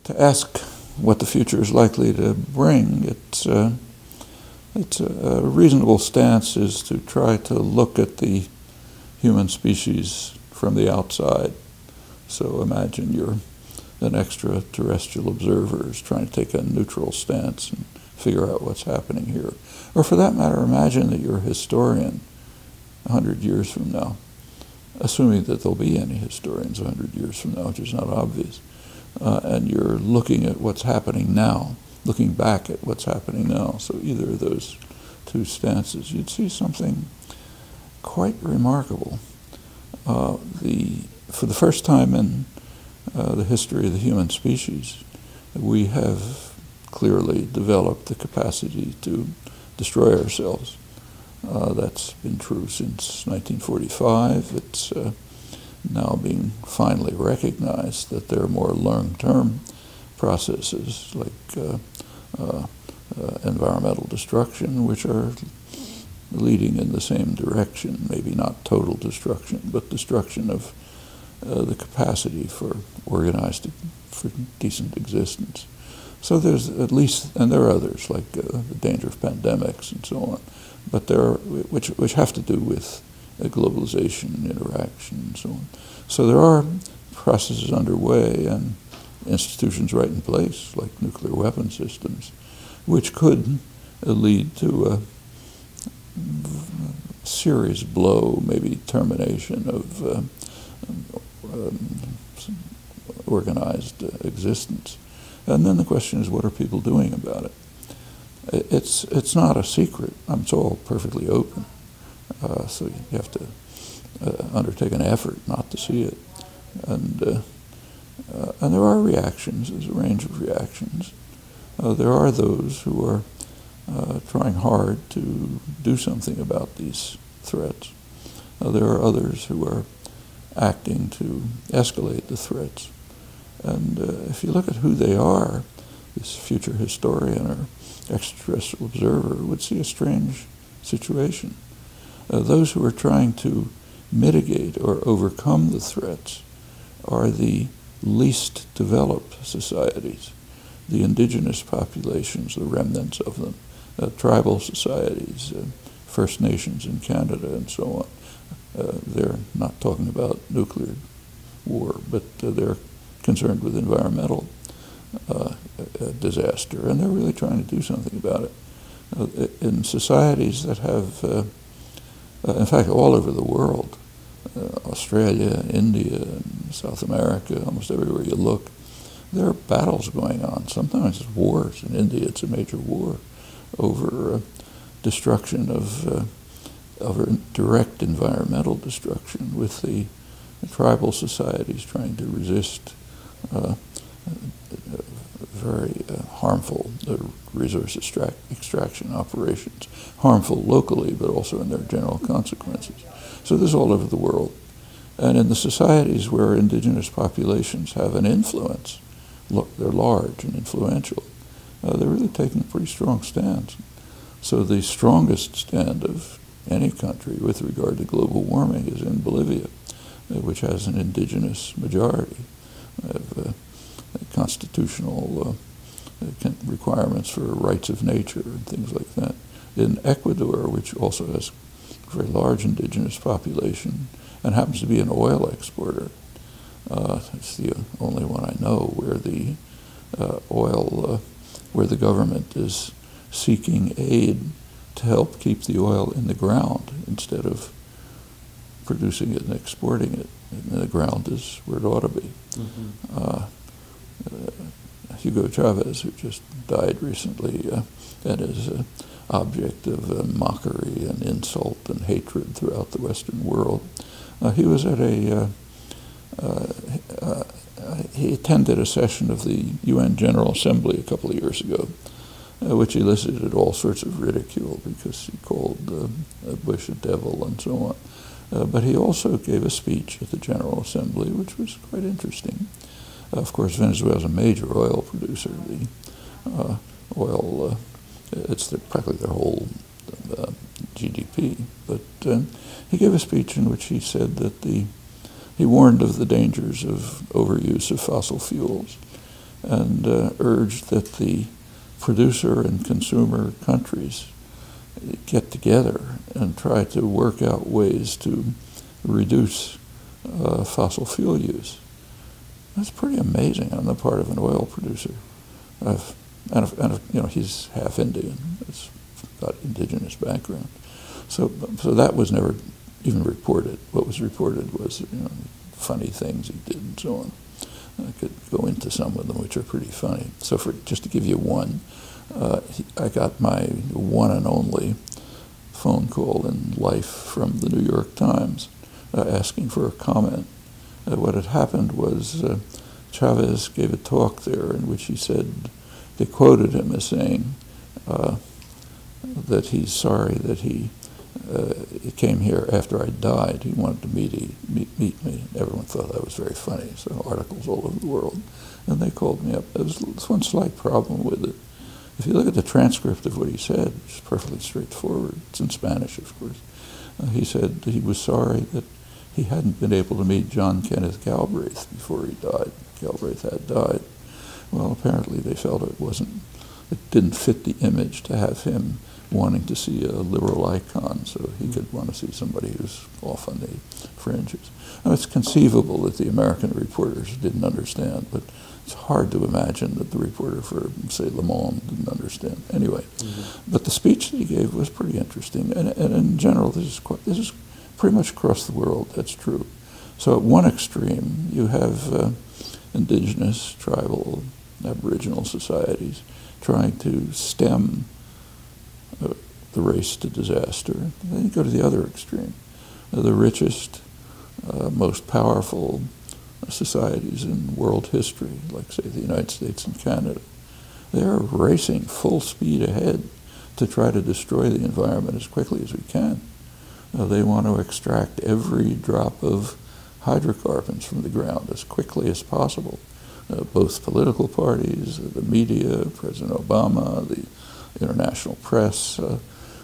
to ask what the future is likely to bring, it's a reasonable stance is to try to look at the human species from the outside. So imagine you're an extraterrestrial observer is trying to take a neutral stance and figure out what's happening here. Or for that matter, imagine that you're a historian 100 years from now, assuming that there'll be any historians 100 years from now, which is not obvious. And you're looking at what's happening now, looking back at what's happening now. So either of those two stances, you'd see something quite remarkable. For the first time in the history of the human species, we have clearly developed the capacity to destroy ourselves. That's been true since 1945. It's now being finally recognized that there are more long-term processes like environmental destruction, which are leading in the same direction, maybe not total destruction, but destruction of the capacity for organized, for decent existence. So there's at least, and there are others like the danger of pandemics and so on, but there are, which have to do with globalization, interaction, and so on. So there are processes underway and institutions right in place, like nuclear weapon systems, which could lead to a serious blow, maybe termination of organized existence. And then the question is, what are people doing about it? It's not a secret. It's all perfectly open. So you have to undertake an effort not to see it. And there are reactions. There's a range of reactions. There are those who are trying hard to do something about these threats. There are others who are acting to escalate the threats. And if you look at who they are, this future historian or extraterrestrial observer would see a strange situation. Those who are trying to mitigate or overcome the threats are the least developed societies, the indigenous populations, the remnants of them, tribal societies, First Nations in Canada, and so on. They're not talking about nuclear war, but they're concerned with environmental disaster, and they're really trying to do something about it. In societies that have, in fact, all over the world, Australia, India, and South America, almost everywhere you look, there are battles going on. Sometimes it's wars. In India, it's a major war over destruction of direct environmental destruction, with the tribal societies trying to resist very harmful resource extraction operations, harmful locally, but also in their general consequences. So this is all over the world. And in the societies where indigenous populations have an influence, look, they're large and influential, they're really taking a pretty strong stance. So the strongest stand of any country with regard to global warming is in Bolivia, which has an indigenous majority of constitutional requirements for rights of nature and things like that. In Ecuador, which also has a very large indigenous population and happens to be an oil exporter, it's the only one I know where the where the government is seeking aid to help keep the oil in the ground instead of producing it and exporting it. And the ground is where it ought to be. Mm-hmm. Hugo Chavez, who just died recently, and is an object of mockery and insult and hatred throughout the Western world. He was at he attended a session of the UN General Assembly a couple of years ago, which elicited all sorts of ridicule because he called Bush a devil and so on. But he also gave a speech at the General Assembly, which was quite interesting. Of course, Venezuela is a major oil producer. The oil, it's practically their whole GDP. But he gave a speech in which he said that he warned of the dangers of overuse of fossil fuels, and urged that the producer and consumer countries get together and try to work out ways to reduce fossil fuel use. That's pretty amazing on the part of an oil producer. And he's half Indian. It's got indigenous background. So that was never even reported. What was reported was funny things he did and so on. I could go into some of them, which are pretty funny. So just to give you one, I got my one and only phone call in life from the New York Times asking for a comment. What had happened was Chavez gave a talk there in which he said, they quoted him as saying that he's sorry that he came here after I died. He wanted to meet me. Everyone thought that was very funny, so articles all over the world. And they called me up. There's one slight problem with it. If you look at the transcript of what he said, it's perfectly straightforward. It's in Spanish, of course. He said that he was sorry that he hadn't been able to meet John Kenneth Galbraith before he died. Galbraith had died. Well, apparently they felt it didn't fit the image to have him wanting to see a liberal icon, so he could want to see somebody who's off on the fringes. Now, it's conceivable that the American reporters didn't understand, but it's hard to imagine that the reporter for, say, Le Monde didn't understand. Anyway, but the speech that he gave was pretty interesting, and in general, this is pretty much across the world. That's true. So at one extreme, you have indigenous, tribal, aboriginal societies trying to stem the race to disaster. Then you go to the other extreme. The richest, most powerful societies in world history, like, say, the United States and Canada, they're racing full speed ahead to try to destroy the environment as quickly as we can. They want to extract every drop of hydrocarbons from the ground as quickly as possible. Both political parties, the media, President Obama, the international press,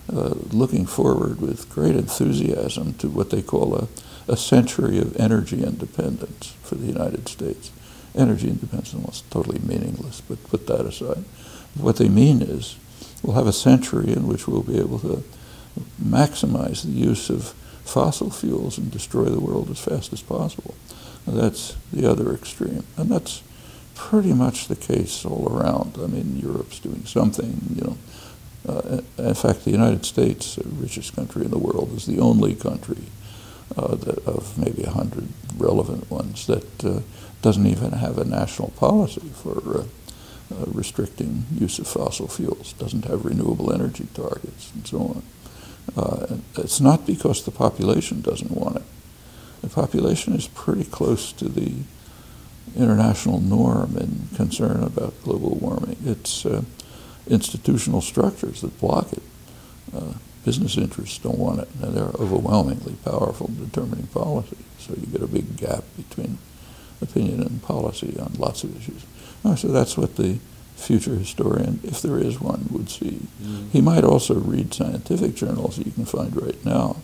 looking forward with great enthusiasm to what they call a century of energy independence for the United States. Energy independence is almost totally meaningless, but put that aside. What they mean is we'll have a century in which we'll be able to maximize the use of fossil fuels and destroy the world as fast as possible. And that's the other extreme. And that's pretty much the case all around. I mean, Europe's doing something, in fact, the United States, the richest country in the world, is the only country of maybe 100 relevant ones that doesn't even have a national policy for restricting use of fossil fuels, doesn't have renewable energy targets, and so on. It's not because the population doesn't want it. The population is pretty close to the international norm in concern about global warming. It's institutional structures that block it. Business interests don't want it, and they're overwhelmingly powerful in determining policy. So you get a big gap between opinion and policy on lots of issues. So that's what the future historian, if there is one, would see. He might also read scientific journals that you can find right now,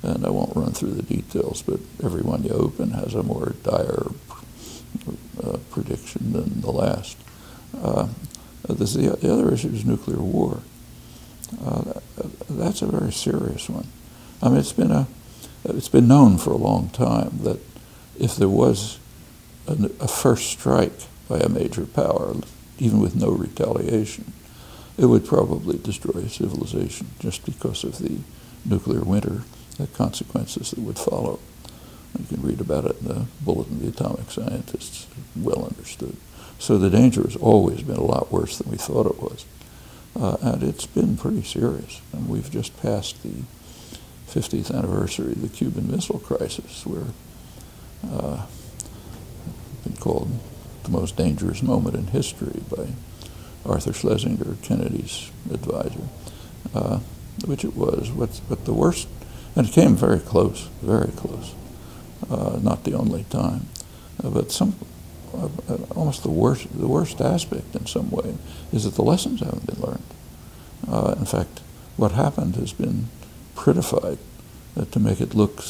and I won't run through the details, but every one you open has a more dire prediction than the last. The other issue is nuclear war. That's a very serious one. I mean, it's been known for a long time that if there was a first strike by a major power, even with no retaliation, it would probably destroy civilization just because of the nuclear winter, the consequences that would follow. You can read about it in the Bulletin of the Atomic Scientists, well understood. So the danger has always been a lot worse than we thought it was. And it's been pretty serious. And we've just passed the 50th anniversary of the Cuban Missile Crisis, where it's been called the most dangerous moment in history by Arthur Schlesinger, Kennedy's advisor, which it was. But the worst, and it came very close, not the only time, but almost the worst aspect in some way is that the lessons haven't been learned. In fact, what happened has been prettified to make it look